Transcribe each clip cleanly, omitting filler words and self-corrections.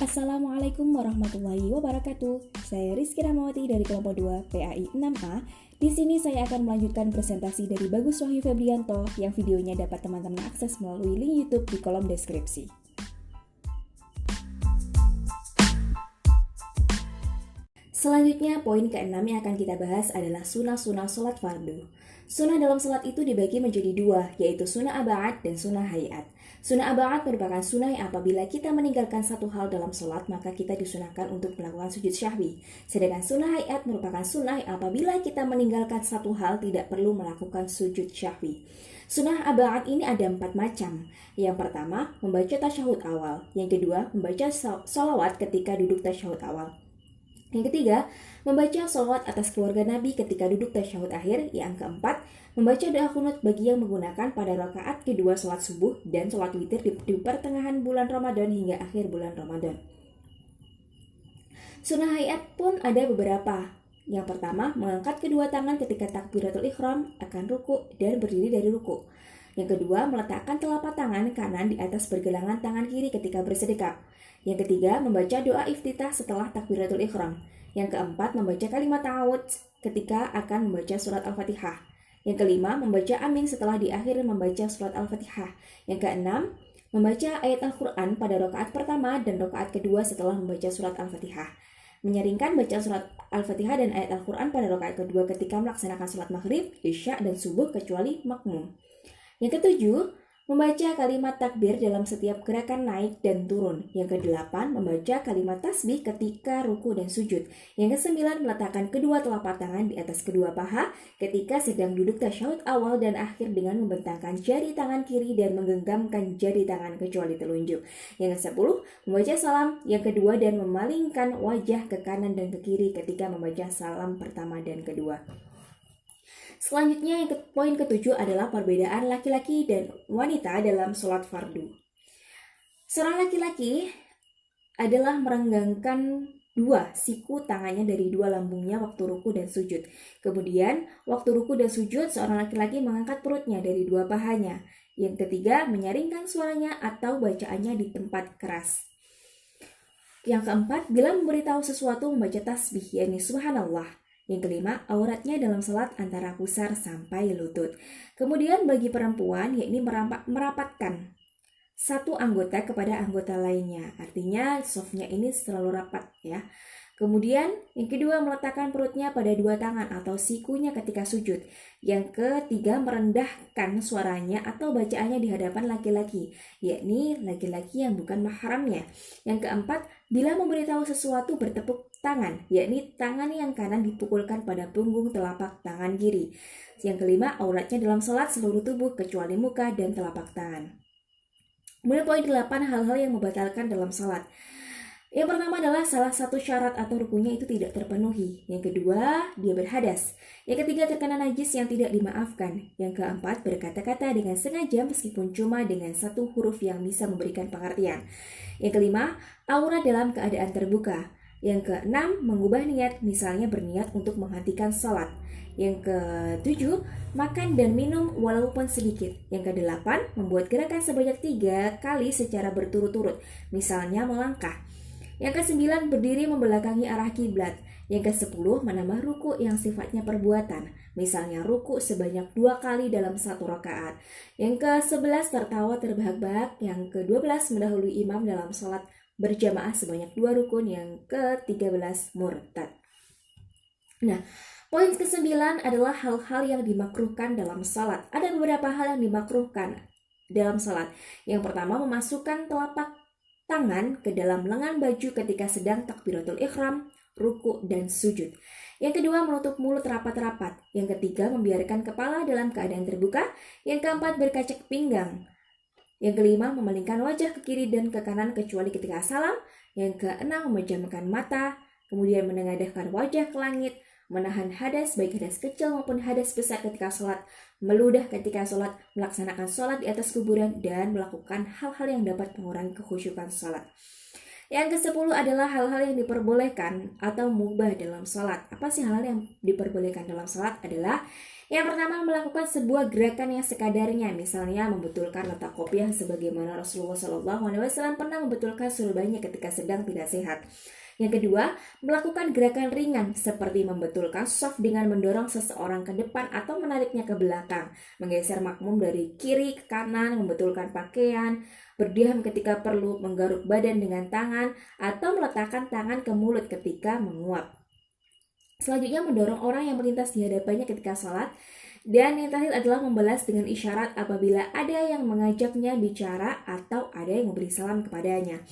Assalamualaikum warahmatullahi wabarakatuh. Saya Rizky Rahmawati dari kelompok 2 PAI 6A. Di sini saya akan melanjutkan presentasi dari Bagus Wahyu Febrianto yang videonya dapat teman-teman akses melalui link YouTube di kolom deskripsi. Selanjutnya, poin ke-6 yang akan kita bahas adalah sunnah-sunnah sholat fardu. Sunnah dalam sholat itu dibagi menjadi dua, yaitu sunnah aba'ad dan sunnah hayat. Sunnah aba'ad merupakan sunnah yang apabila kita meninggalkan satu hal dalam sholat, maka kita disunahkan untuk melakukan sujud syahwi. Sedangkan sunnah hayat merupakan sunnah yang apabila kita meninggalkan satu hal, tidak perlu melakukan sujud syahwi. Sunnah aba'ad ini ada 4 macam. Yang pertama, membaca tasyahud awal. Yang kedua, membaca sholawat ketika duduk tasyahud awal. Yang ketiga, membaca sholawat atas keluarga Nabi ketika duduk tasyahud akhir. Yang keempat, membaca doa kunut bagi yang menggunakan pada rakaat kedua sholat subuh dan sholat witir di pertengahan bulan Ramadan hingga akhir bulan Ramadan. Sunnah hayat pun ada beberapa. Yang pertama, mengangkat kedua tangan ketika takbiratul ihram akan ruku dan berdiri dari ruku. Yang kedua, meletakkan telapak tangan kanan di atas pergelangan tangan kiri ketika bersedekap. Yang ketiga, membaca doa iftitah setelah takbiratul ihram. Yang keempat, membaca kalimat ta'awudz ketika akan membaca surat Al-Fatihah. Yang kelima, membaca amin setelah di akhir membaca surat Al-Fatihah. Yang keenam, membaca ayat Al-Quran pada rakaat pertama dan rakaat kedua setelah membaca surat Al-Fatihah. Menyaringkan baca surat Al-Fatihah dan ayat Al-Quran pada rakaat kedua ketika melaksanakan surat maghrib, isya, dan subuh kecuali makmum. Yang ketujuh, membaca kalimat takbir dalam setiap gerakan naik dan turun. Yang kedelapan, membaca kalimat tasbih ketika ruku dan sujud. Yang kesembilan, meletakkan kedua telapak tangan di atas kedua paha ketika sedang duduk tasyahud awal dan akhir dengan membentangkan jari tangan kiri dan menggenggamkan jari tangan kecuali telunjuk. Yang kesepuluh, membaca salam yang kedua dan memalingkan wajah ke kanan dan ke kiri ketika membaca salam pertama dan kedua. Selanjutnya, poin ketujuh adalah perbedaan laki-laki dan wanita dalam sholat fardu. Seorang laki-laki adalah merenggangkan dua siku tangannya dari dua lambungnya waktu ruku dan sujud. Kemudian, waktu ruku dan sujud, seorang laki-laki mengangkat perutnya dari dua pahanya. Yang ketiga, menyaringkan suaranya atau bacaannya di tempat keras. Yang keempat, bila memberitahu sesuatu membaca tasbih, yakni subhanallah. Yang kelima, auratnya dalam salat antara pusar sampai lutut. Kemudian bagi perempuan, yakni merapatkan satu anggota kepada anggota lainnya. Artinya softnya ini selalu rapat ya. Kemudian yang kedua, meletakkan perutnya pada dua tangan atau sikunya ketika sujud. Yang ketiga, merendahkan suaranya atau bacaannya di hadapan laki-laki, yakni laki-laki yang bukan mahramnya. Yang keempat, bila memberitahu sesuatu bertepuk tangan, yakni tangan yang kanan dipukulkan pada punggung telapak tangan kiri. Yang kelima, auratnya dalam salat seluruh tubuh kecuali muka dan telapak tangan. Kemudian poin 8, hal-hal yang membatalkan dalam salat. Yang pertama adalah salah satu syarat atau rukunnya itu tidak terpenuhi. Yang kedua, dia berhadas. Yang ketiga, terkena najis yang tidak dimaafkan. Yang keempat, berkata-kata dengan sengaja meskipun cuma dengan satu huruf yang bisa memberikan pengertian. Yang kelima, aurat dalam keadaan terbuka. Yang keenam, mengubah niat, misalnya berniat untuk menghentikan sholat. Yang ketujuh, makan dan minum walaupun sedikit. Yang kedelapan, membuat gerakan sebanyak 3 kali secara berturut-turut, misalnya melangkah. Yang kesembilan, berdiri membelakangi arah kiblat. Yang ke-10, menambah ruku yang sifatnya perbuatan, misalnya ruku sebanyak 2 kali dalam satu rakaat. Yang ke-11, tertawa terbahak-bahak. Yang ke-12, mendahului imam dalam sholat berjamaah sebanyak 2 rukun. Yang ke-13, murtad. Nah, poin ke-9 adalah hal-hal yang dimakruhkan dalam salat. Ada beberapa hal yang dimakruhkan dalam salat. Yang pertama, memasukkan telapak tangan ke dalam lengan baju ketika sedang takbiratul ihram, ruku, dan sujud. Yang kedua, menutup mulut rapat-rapat. Yang ketiga, membiarkan kepala dalam keadaan terbuka. Yang keempat, berkacak pinggang. Yang kelima, memalingkan wajah ke kiri dan ke kanan kecuali ketika salam. Yang keenam, memejamkan mata, kemudian menengadahkan wajah ke langit, menahan hadas, baik hadas kecil maupun hadas besar ketika sholat, meludah ketika sholat, melaksanakan sholat di atas kuburan, dan melakukan hal-hal yang dapat mengurangi kekhusyukan sholat. Yang ke-10 adalah hal-hal yang diperbolehkan atau mubah dalam sholat. Apa sih hal-hal yang diperbolehkan dalam sholat? Adalah yang pertama, melakukan sebuah gerakan yang sekadarnya, misalnya membetulkan letak kopiah sebagaimana Rasulullah SAW pernah membetulkan sulbannya ketika sedang tidak sehat. Yang kedua, melakukan gerakan ringan seperti membetulkan shaf dengan mendorong seseorang ke depan atau menariknya ke belakang, menggeser makmum dari kiri ke kanan, membetulkan pakaian, berdiam ketika perlu, menggaruk badan dengan tangan, atau meletakkan tangan ke mulut ketika menguap. Selanjutnya, mendorong orang yang melintas di hadapannya ketika sholat. Dan yang terakhir adalah membalas dengan isyarat apabila ada yang mengajaknya bicara atau ada yang memberi salam kepadanya.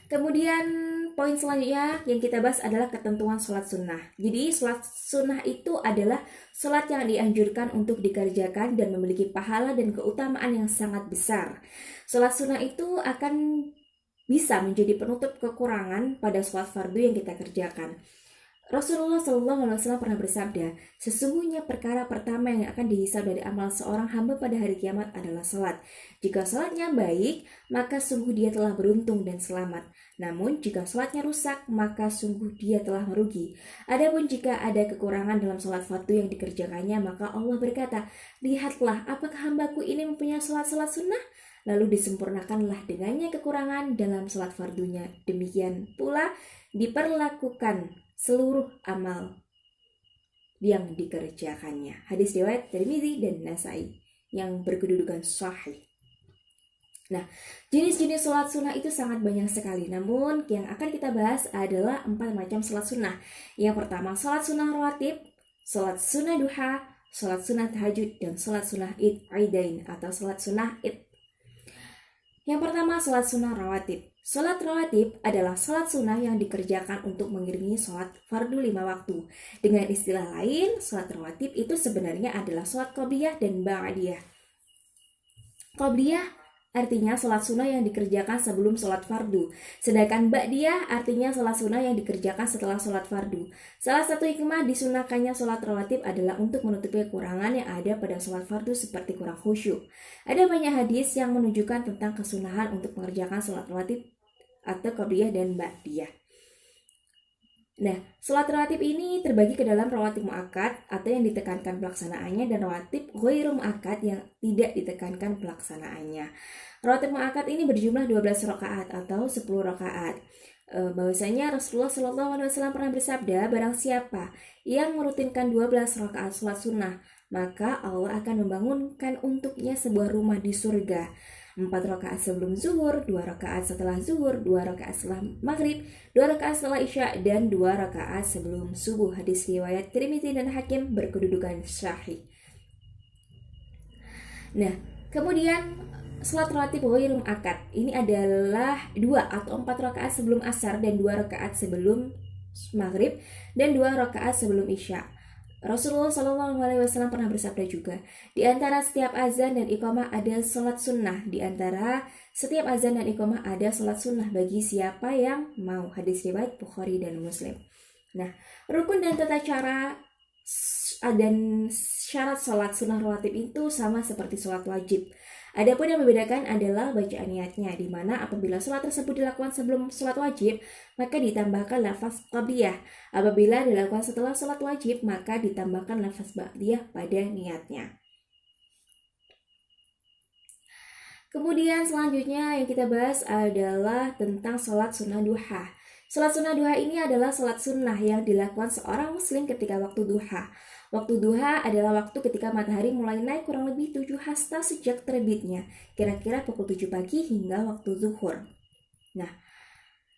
Kemudian poin selanjutnya yang kita bahas adalah ketentuan sholat sunnah. Jadi sholat sunnah itu adalah sholat yang dianjurkan untuk dikerjakan dan memiliki pahala dan keutamaan yang sangat besar. Sholat sunnah itu akan bisa menjadi penutup kekurangan pada sholat fardu yang kita kerjakan. Rasulullah SAW pernah bersabda, sesungguhnya perkara pertama yang akan dihisab dari amal seorang hamba pada hari kiamat adalah salat. Jika salatnya baik, maka sungguh dia telah beruntung dan selamat. Namun jika salatnya rusak, maka sungguh dia telah merugi. Adapun jika ada kekurangan dalam salat fardu yang dikerjakannya, maka Allah berkata, lihatlah apakah hambaku ini mempunyai salat-salat sunnah? Lalu disempurnakanlah dengannya kekurangan dalam salat fardunya. Demikian pula diperlakukan seluruh amal yang dikerjakannya. Hadis riwayat Tirmidzi dan Nasai yang berkedudukan sahih. Nah, jenis-jenis sholat sunnah itu sangat banyak sekali. Namun yang akan kita bahas adalah 4 macam sholat sunnah. Yang pertama, sholat sunnah rawatib, sholat sunnah duha, sholat sunnah tahajud, dan sholat sunnah idain atau sholat sunnah id. Yang pertama, sholat sunnah rawatib. Sholat rawatib adalah sholat sunnah yang dikerjakan untuk mengiringi sholat fardu 5 waktu. Dengan istilah lain, sholat rawatib itu sebenarnya adalah sholat qobliyah dan ba'diyah. Qobliyah artinya sholat sunnah yang dikerjakan sebelum sholat fardu. Sedangkan ba'diyah artinya sholat sunnah yang dikerjakan setelah sholat fardu. Salah satu hikmah disunahkannya sholat rawatib adalah untuk menutupi kekurangan yang ada pada sholat fardu seperti kurang khusyuk. Ada banyak hadis yang menunjukkan tentang kesunahan untuk mengerjakan sholat rawatib atau qobliyah dan ba'diyah. Nah, sholat rawatib ini terbagi ke dalam rawatib muakkad atau yang ditekankan pelaksanaannya dan rawatib ghairu muakkad yang tidak ditekankan pelaksanaannya. Rawatib muakkad ini berjumlah 12 rakaat atau 10 rakaat. Bahwasanya Rasulullah SAW pernah bersabda, barang siapa yang merutinkan 12 rakaat sholat sunnah, maka Allah akan membangunkan untuknya sebuah rumah di surga. 4 rakaat sebelum zuhur, 2 rakaat setelah zuhur, 2 rakaat setelah maghrib, 2 rakaat setelah isya, dan 2 rakaat sebelum subuh. Hadis riwayat Tirmidzi dan Hakim berkedudukan sahih. Nah, kemudian sholat rawatib ghairu muakkad ini adalah 2 atau 4 rakaat sebelum asar dan 2 rakaat sebelum maghrib dan 2 rakaat sebelum isya. Rasulullah SAW pernah bersabda juga, di antara setiap azan dan iqamah ada sholat sunnah. Di antara setiap azan dan iqamah ada sholat sunnah bagi siapa yang mau. Hadis riwayat Bukhari dan Muslim. Nah, rukun dan tata cara dan syarat sholat sunnah rawatib itu sama seperti sholat wajib. Adapun yang membedakan adalah bacaan niatnya, di mana apabila sholat tersebut dilakukan sebelum sholat wajib, maka ditambahkan lafaz qobliyah. Apabila dilakukan setelah sholat wajib, maka ditambahkan lafaz ba'diyah pada niatnya. Kemudian selanjutnya yang kita bahas adalah tentang sholat sunnah duha. Sholat sunnah duha ini adalah sholat sunnah yang dilakukan seorang muslim ketika waktu duha. Waktu duha adalah waktu ketika matahari mulai naik kurang lebih 7 hasta sejak terbitnya, kira-kira pukul 7 pagi hingga waktu zuhur. Nah,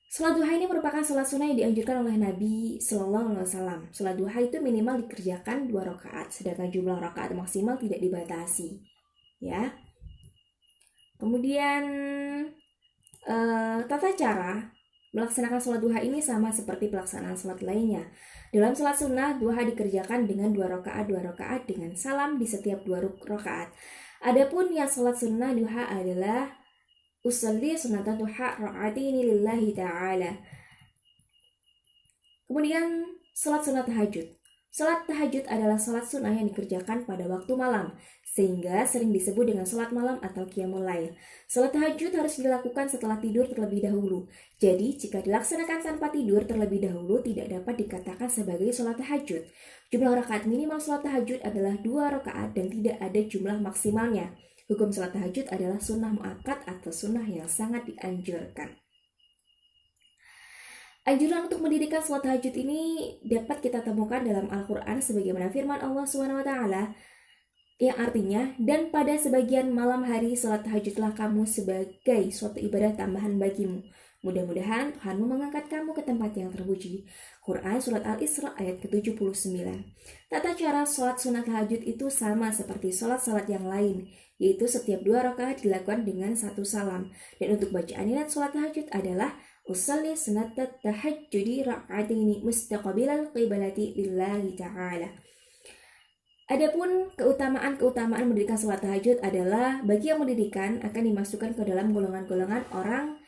sholat duha ini merupakan sholat sunnah yang dianjurkan oleh Nabi SAW. Sholat duha itu minimal dikerjakan 2 rakaat, sedangkan jumlah rakaat maksimal tidak dibatasi. Ya. Kemudian tata cara melaksanakan sholat duha ini sama seperti pelaksanaan sholat lainnya. Dalam sholat sunnah, duha dikerjakan dengan 2 rakaat dengan salam di setiap 2 rakaat. Adapun yang sholat sunnah duha adalah usolli sunatan duha ra'atini lillahi ta'ala. Kemudian sholat sunnah tahajud. Sholat tahajud adalah sholat sunnah yang dikerjakan pada waktu malam. sehingga sering disebut dengan sholat malam atau qiyamul lail. Sholat tahajud harus dilakukan setelah tidur terlebih dahulu. Jadi, jika dilaksanakan tanpa tidur terlebih dahulu, tidak dapat dikatakan sebagai sholat tahajud. Jumlah rakaat minimal sholat tahajud adalah 2 rakaat dan tidak ada jumlah maksimalnya. Hukum sholat tahajud adalah sunnah muakkad atau sunnah yang sangat dianjurkan. Anjuran untuk mendirikan sholat tahajud ini dapat kita temukan dalam Al-Quran sebagaimana firman Allah SWT yang artinya, dan pada sebagian malam hari sholat tahajudlah kamu sebagai suatu ibadah tambahan bagimu. Mudah-mudahan Tuhanmu mengangkat kamu ke tempat yang terpuji. Quran Surat Al-Isra ayat ke-79. Tata cara sholat sunat tahajud itu sama seperti sholat-sholat yang lain, yaitu setiap 2 rakaat dilakukan dengan 1 salam. Dan untuk bacaan niat sholat tahajud adalah usalli sunatat tahajjudi raka'ataini mustaqbilal qiblati lillahi ta'ala. Adapun keutamaan mendirikan sholat tahajud adalah bagi yang mendirikan akan dimasukkan ke dalam golongan-golongan orang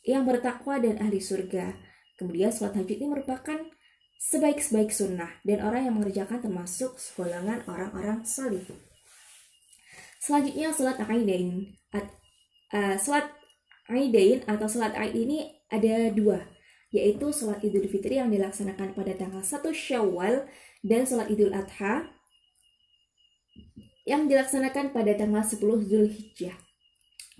yang bertakwa dan ahli surga. Kemudian sholat tahajud ini merupakan sebaik-sebaik sunnah dan orang yang mengerjakan termasuk golongan orang-orang salih. Selanjutnya sholat Aidain. Sholat Aidain atau sholat Aid ini ada 2, yaitu sholat Idul Fitri yang dilaksanakan pada tanggal 1 Syawal dan sholat Idul Adha yang dilaksanakan pada tanggal 10 Zulhijjah.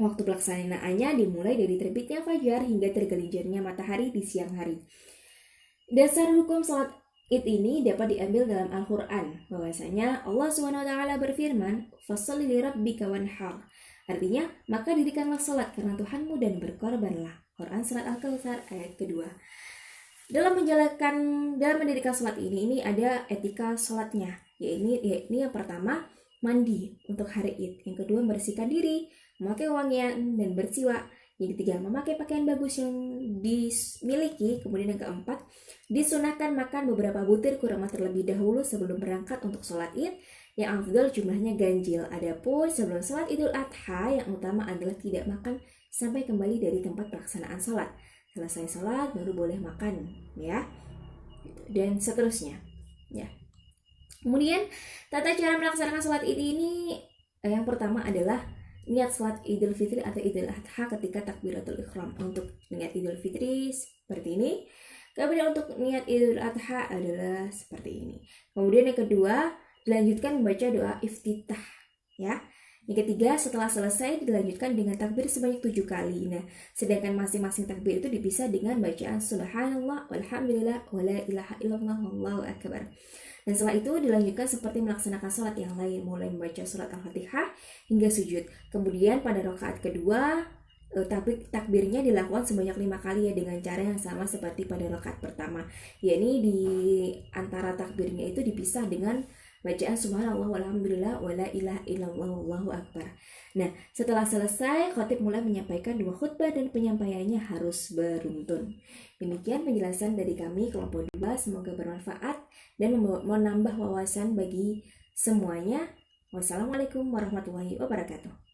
Waktu pelaksanaannya dimulai dari terbitnya fajar hingga tergelincirnya matahari di siang hari. Dasar hukum sholat Id ini dapat diambil dalam Al-Quran, bahwasanya Allah SWT berfirman, "Fasholli lirabbika wanhar." Artinya, maka dirikanlah sholat karena Tuhanmu dan berkorbanlah. Quran Surat Al-Kautsar ayat kedua. Dalam mendirikan sholat ini ada etika sholatnya, yaitu yang pertama, mandi untuk hari Id. Yang kedua, membersihkan diri, memakai wangian dan bersiwak. Yang ketiga, memakai pakaian bagus yang dimiliki. Kemudian yang keempat, disunahkan makan beberapa butir kurma terlebih dahulu sebelum berangkat untuk sholat Id. Yang afdal jumlahnya ganjil. Adapun sebelum sholat Idul Adha, yang utama adalah tidak makan sampai kembali dari tempat pelaksanaan sholat. Selesai sholat baru boleh makan, ya. Dan seterusnya, ya. Kemudian tata cara melaksanakan sholat Id ini yang pertama adalah niat sholat Idul Fitri atau Idul Adha ketika takbiratul ihram. Untuk niat Idul Fitri seperti ini. Kemudian untuk niat Idul Adha adalah seperti ini. Kemudian yang kedua, dilanjutkan membaca doa iftitah, ya. Yang ketiga, setelah selesai dilanjutkan dengan takbir sebanyak 7 kali. Nah, sedangkan masing-masing takbir itu dipisah dengan bacaan subhanallah walhamdulillah wala ilaha illallah wallahu akbar. Dan setelah itu dilanjutkan seperti melaksanakan sholat yang lain, mulai membaca surat Al-Fatihah hingga sujud. Kemudian pada rakaat kedua, takbirnya dilakukan sebanyak 5 kali ya, dengan cara yang sama seperti pada rakaat pertama. Yakni di antara takbirnya itu dipisah dengan bacaan subhanallah walhamdulillah wala ilaha illallah wallahu akbar. Nah, setelah selesai, khatib mulai menyampaikan 2 khutbah dan penyampaiannya harus beruntun. Demikian penjelasan dari kami kelompok 2, semoga bermanfaat dan menambah wawasan bagi semuanya. Wassalamualaikum warahmatullahi wabarakatuh.